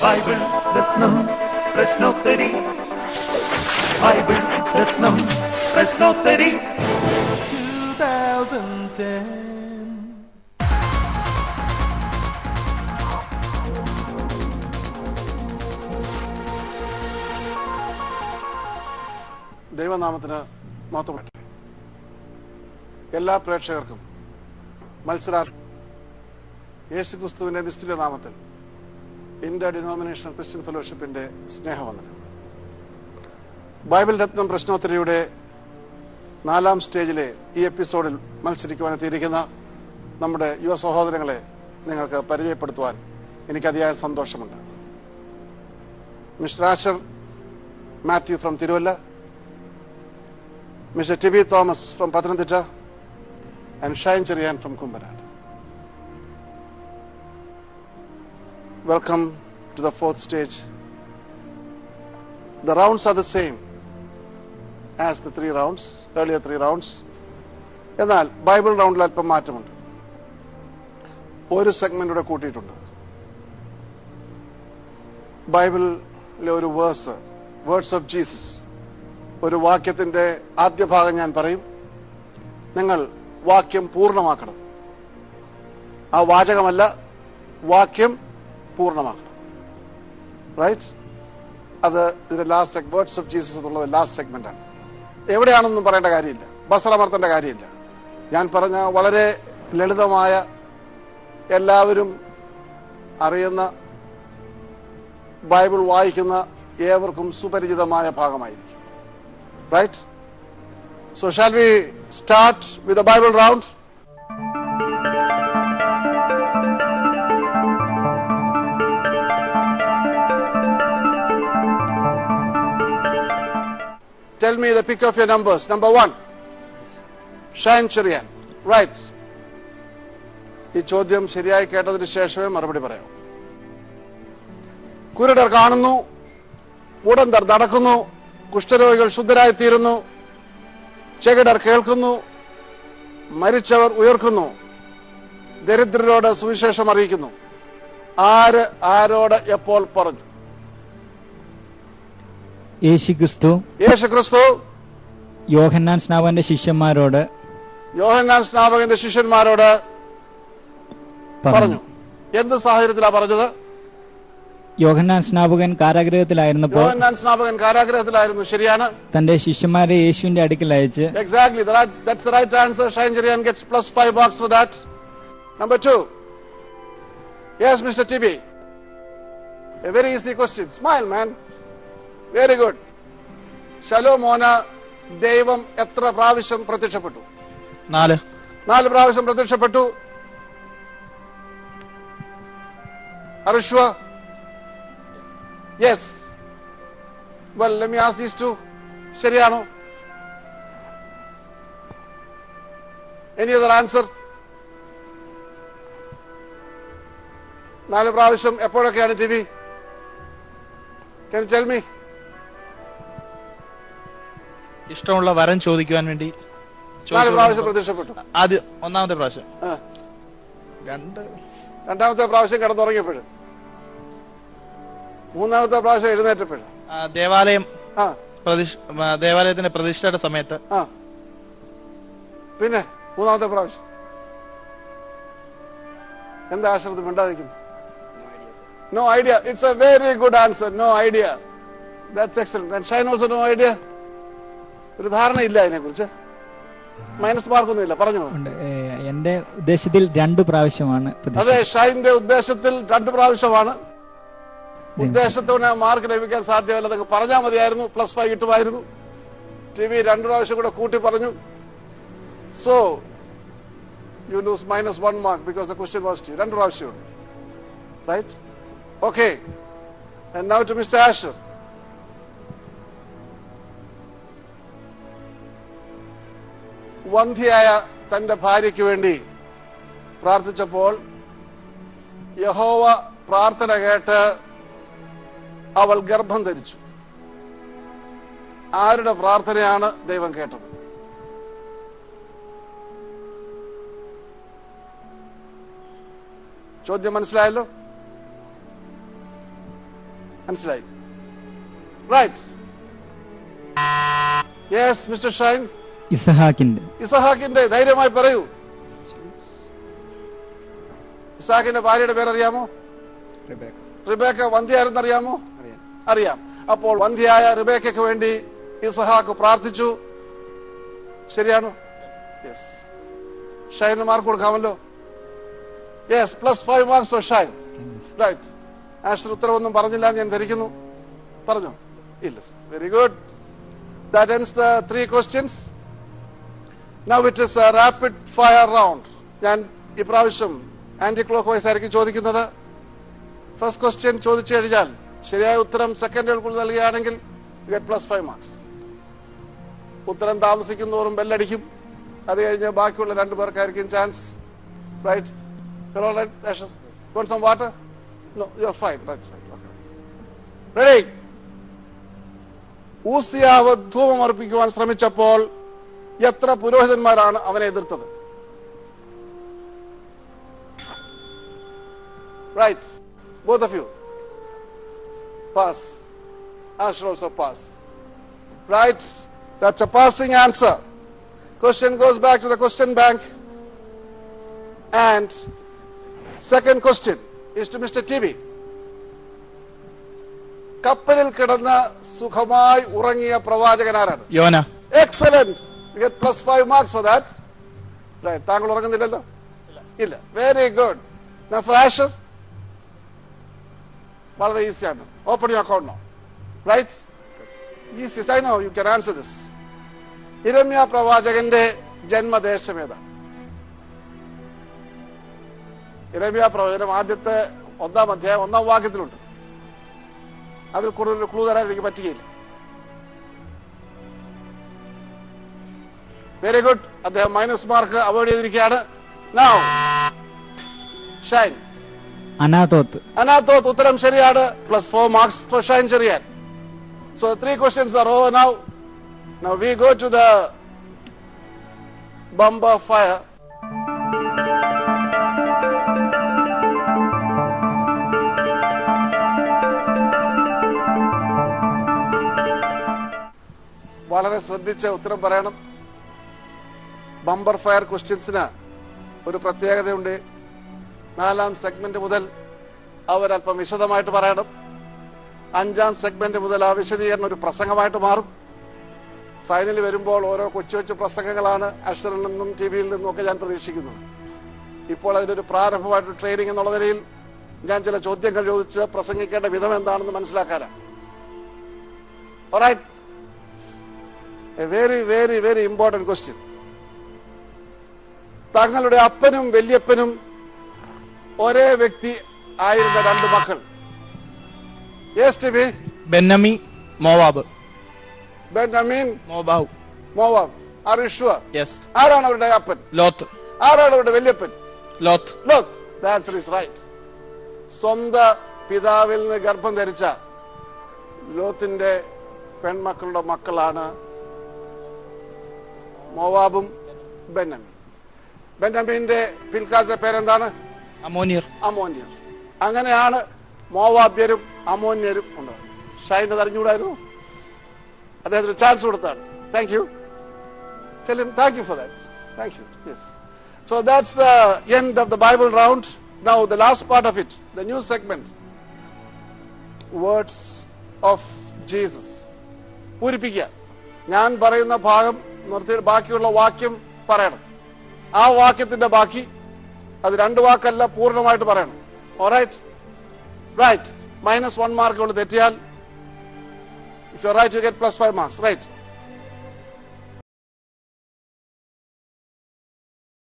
Bible രത്നം പ്രശ്നോത്തരി. Bible രത്നം പ്രശ്നോത്തരി 2010. ദൈവനാമത്തിന് മഹത്വം. എല്ലാ പ്രേക്ഷകർക്കും യേശുക്രിസ്തുവിന്റെ നിസ്തുല്യ നാമത്തിൽ ഇന്ത്യ ഡിനോമിനേഷണൽ ക്രിസ്ത്യൻ ഫെലോഷിപ്പിന്റെ സ്നേഹവന്ദനം. ബൈബിൾ രത്നം പ്രശ്നോത്തരിയുടെ 4ാം സ്റ്റേജിലെ ഈ എപ്പിസോഡിൽ മത്സരിക്കുവാനെത്തിയിരിക്കുന്ന നമ്മുടെ യുവ സഹോദരങ്ങളെ നിങ്ങൾക്ക് പരിചയപ്പെടുത്തുവാൻ എനിക്ക് അതിയായ സന്തോഷമുണ്ട്. Mister Asher Mathew from Thiruvalla, Mr. T.B. Thomas from Pathanamthitta, and Shine Cherian from Kumbarat. Welcome to the 4th stage. The rounds are the same as the earlier 3 rounds. എന്നാൽ ബൈബിൾ റൗണ്ടിൽ അല്പം മാറ്റമുണ്ട്. ഒരു സെഗ്മെന്റ് കൂടെ കൂട്ടിയിട്ടുണ്ട്. ബൈബിളിലെ ഒരു വേർഡ്സ് ഓഫ് ജീസസ്, ഒരു വാക്യത്തിന്റെ ആദ്യ ഭാഗം ഞാൻ പറയും. നിങ്ങൾ വാക്യം പൂർണ്ണമാക്കണം. ആ വാചകമല്ല, വാക്യം പൂർണ്ണമാക്കണം. റൈറ്റ്? അത് ഇതിന്റെ ലാസ്റ്റ് വേർഡ്സ് ഓഫ് ജീസസ് എന്നുള്ളത് ലാസ്റ്റ് സെഗ്മെന്റ് ആണ്. എവിടെയാണെന്നും പറയേണ്ട കാര്യമില്ല, ബസറമർത്തേണ്ട കാര്യമില്ല. ഞാൻ പറഞ്ഞ വളരെ ലളിതമായ, എല്ലാവരും അറിയുന്ന, ബൈബിൾ വായിക്കുന്ന ഏവർക്കും സുപരിചിതമായ ഭാഗമായിരിക്കും. Right? So shall we start with the Bible round? Tell me the pick of your numbers. Number 1. Shine Cherian. Right. ഈ ചോദ്യം ശരിയായി കേട്ടതിന് ശേഷമേ മറുപടി പറയാം. കുരുടർ കാണുന്നു, മുടന്തർ നടക്കുന്നു, കുഷ്ഠരോഗികൾ ശുദ്ധരായിത്തീരുന്നു, ചെകിടർ കേൾക്കുന്നു, മരിച്ചവർ ഉയർക്കുന്നു, ദരിദ്രരോട് സുവിശേഷം അറിയിക്കുന്നു. ആര് ആരോട് എപ്പോൾ പറഞ്ഞു? യേശുക്രിസ്തു യോഹന്നാൻ സ്നാപകന്റെ ശിഷ്യന്മാരോട് പറഞ്ഞു. എന്ത് സാഹചര്യത്തിലാണ് പറഞ്ഞത്? യോഹന്നാൻ സ്നാപകൻ കാരാഗ്രഹത്തിലായിരുന്നു. ശരിയാണ്. തന്റെ ശിഷ്യന്മാരെ യേശുവിന്റെ അടുക്കൽ അയച്ച്. Exactly, that's the right answer. Shine Cherian gets +5 for that. Number 2. Yes, Mr. TB. A very easy question. Smile, man. Very good. ശലോമോന ദൈവം എത്ര പ്രാവശ്യം പ്രത്യക്ഷപ്പെട്ടു? 4 പ്രാവശ്യം പ്രത്യക്ഷപ്പെട്ടു. Arishwa? Yes. Well, let me ask these two. ശരിയാണോ? Any other answer? 4 പ്രാവശ്യം എപ്പോഴൊക്കെയാണ് TV? Can you tell me? ഇഷ്ടമുള്ള വരം ചോദിക്കുവാൻ വേണ്ടി 4 പ്രാവശ്യം പ്രത്യക്ഷപ്പെട്ടു. ആദ്യം 1ാമത്തെ പ്രാവശ്യം. രണ്ടാമത്തെ പ്രാവശ്യം കിടന്നുറങ്ങിയപ്പോഴും. 3ാമത്തെ പ്രാവശ്യം എഴുന്നേറ്റപ്പോഴും. ദേവാലയത്തിന്റെ പ്രതിഷ്ഠയുടെ സമയത്ത്. പിന്നെ 3ാമത്തെ പ്രാവശ്യം എന്താ ആശ്രമത്തിൽ മിണ്ടാതിരിക്കുന്നു? No idea. It's a very good answer. No idea. That's excellent. And Shine also no idea. ഒരു ധാരണയില്ല അതിനെ കുറിച്ച്. മൈനസ് മാർക്കൊന്നുമില്ല. പറഞ്ഞു. എന്റെ ഉദ്ദേശത്തിൽ 2 പ്രാവശ്യമാണ്. അതെ, ഷൈന്റെ ഉദ്ദേശത്തിൽ 2 പ്രാവശ്യമാണ്. ഉദ്ദേശത്തോടെ മാർക്ക് ലഭിക്കാൻ സാധ്യമല്ല. നിങ്ങൾ പറഞ്ഞാൽ മതിയായിരുന്നു, +5 കിട്ടുമായിരുന്നു. TV 2 പ്രാവശ്യം കൂടെ കൂട്ടി പറഞ്ഞു. So you lose -1 mark because the question was 2 പ്രാവശ്യം. Right? Okay. And now to Mr. Asher. വന്ധ്യയായ തന്റെ ഭാര്യയ്ക്ക് വേണ്ടി പ്രാർത്ഥിച്ചപ്പോൾ യഹോവ പ്രാർത്ഥന കേട്ട് അവൾ ഗർഭം ധരിച്ചു. ആരുടെ പ്രാർത്ഥനയാണ് ദൈവം കേട്ടത്? ചോദ്യം മനസ്സിലായല്ലോ? മനസ്സിലായി? റൈറ്റ്. Yes mister Shine. ഇസഹാക്കിന്റെ ധൈര്യമായി പറയൂ. ഇസഹാക്കിന്റെ ഭാര്യയുടെ പേരറിയാമോ? റിബേക്ക. വന്ധ്യയായിരുന്നറിയാമോ? അറിയാം. അപ്പോൾ വന്ധ്യയായ റിബേക്കയ്ക്ക് വേണ്ടി ഇസഹാക്ക് പ്രാർത്ഥിച്ചു. ശരിയാണോ? യെസ്. ഷൈന് മാർക്ക് കൊടുക്കാമല്ലോ. Yes, +5 marks for Shine. Right. Asher ഉത്തരവൊന്നും പറഞ്ഞില്ല എന്ന് ഞാൻ ധരിക്കുന്നു. പറഞ്ഞോ? ഇല്ല sir. Very good. That ends the 3 questions. Now it is a rapid fire round. ഞാൻ ഇപ്രാവശ്യം ആന്റി ക്ലോക്ക് വൈസ് ആയിരിക്കും ചോദിക്കുന്നത്. ഫസ്റ്റ് ക്വസ്റ്റ്യൻ ചോദിച്ചു കഴിഞ്ഞാൽ ശരിയായ ഉത്തരം സെക്കൻഡുകൾക്കുള്ളിൽ നൽകുകയാണെങ്കിൽ you get +5 മാർക്സ്. ഉത്തരം താമസിക്കുന്നതോറും ബെല്ലടിക്കും. അത് കഴിഞ്ഞ് ബാക്കിയുള്ള 2 പേർക്കായിരിക്കും chance. Right? You're all right, Asher? Want some water? No, you're fine. Right. Okay. Ready? ഊസിയാവ് ധൂപം അർപ്പിക്കുവാൻ ശ്രമിച്ചപ്പോൾ എത്ര പുരോഹിതന്മാരാണ് അവനെ എതിർത്തത്? Right. Both of you. Pass. Asher also pass. Right. That's a passing answer. Question goes back to the question bank. And second question is to Mr. TB. കപ്പലിൽ കിടന്ന് സുഖമായി ഉറങ്ങിയ പ്രവാചകനാരാണ്? യോന. Excellent. You get +5 marks for that. Right. താങ്കൾ ഉറങ്ങുന്നില്ലല്ലോ? ഇല്ല. Very good. Now for Asher. വളരെ ഈസിയാണ്. Open your account now. Right? Easy. I know you can answer this. ഇരമ്യാ പ്രവാചകന്റെ ജന്മദേശം ഏതാണ്? ഇരമ്യാ പ്രവചനം ആദ്യത്തെ 1-ാം അധ്യായം 1-ാം വാക്യത്തിലുണ്ട്. അതിൽ കൂടുതൽ ക്ലൂ തരാൻ എനിക്ക് പറ്റുകയില്ല. Very good. അദ്ദേഹം മൈനസ് മാർക്ക് അവോയ്ഡ് ചെയ്തിരിക്കുകയാണ്. നൗ ഷൈൻ. അനാത്തോത്ത്. ഉത്തരം ശരിയാണ്. +4 marks for Shine Cherian. So 3 questions are over now. Now we go to the bumper fire. വളരെ ശ്രദ്ധിച്ച് ഉത്തരം പറയണം. ബമ്പർ ഫയർ ക്വസ്റ്റ്യൻസിന് ഒരു പ്രത്യേകതയുണ്ട്. 4-ാം സെഗ്മെന്റ് മുതൽ അവരല്പം വിശദമായിട്ട് പറയണം. 5-ാം സെഗ്മെന്റ് മുതൽ ആ വിശദീകരണം ഒരു പ്രസംഗമായിട്ട് മാറും. ഫൈനലിൽ വരുമ്പോൾ ഓരോ കൊച്ചു കൊച്ചു പ്രസംഗങ്ങളാണ് അഷറിൽ നിന്നും ടിവിയിൽ നിന്നും ഒക്കെ ഞാൻ പ്രതീക്ഷിക്കുന്നത്. ഇപ്പോൾ അതിനൊരു പ്രാരംഭമായിട്ട് ട്രെയിനിങ് എന്നുള്ള നിലയിൽ ഞാൻ ചില ചോദ്യങ്ങൾ ചോദിച്ച് പ്രസംഗിക്കേണ്ട വിധം എന്താണെന്ന് മനസ്സിലാക്കാനാണ്. Alright. A very, very, very important question. തങ്ങളുടെ അപ്പനും വല്യപ്പനും ഒരേ വ്യക്തി ആയിരുന്ന 2 മക്കൾ. Yes, TB. Benjamin, Moab. Benjamin, Moab. Are you sure? Yes. ആരാണ് അവരുടെ അപ്പൻ? ലോത്ത്. ആരാണ് അവരുടെ വല്യപ്പൻ? Lot. The answer is right. സ്വന്തം പിതാവിൽ നിന്ന് ഗർഭം ധരിച്ച ലോത്തിന്റെ പെൺമക്കളുടെ മക്കളാണ് മോവാബും ബെന്യാമീൻ. ബെന്യാമീന്റെ പിൽക്കാലത്തെ പേരെന്താണ്? അമോനിയർ. അങ്ങനെയാണ് മോവാബ്യരും അമോന്യരും ഉണ്ടായത്. ഷൈന് അറിഞ്ഞുകൂടായിരുന്നു. അദ്ദേഹത്തിന് ചാൻസ് കൊടുത്താണ്. Thank you. Tell him thank you for that. Thank you. Yes. So that's the end of the Bible round. Now the last part of it, the new segment. Words of Jesus. പൂരിപ്പിക്കുക. ഞാൻ പറയുന്ന ഭാഗം നിർത്തി ബാക്കിയുള്ള വാക്യം പറയണം. ആ വാക്യത്തിന്റെ ബാക്കി അത് 2 വാക്കല്ല, പൂർണ്ണമായിട്ട് പറയണം. Alright? Right. -1 മാർക്ക് കൊണ്ട് തെറ്റിയാൽ if you're right you get +5 marks. Right.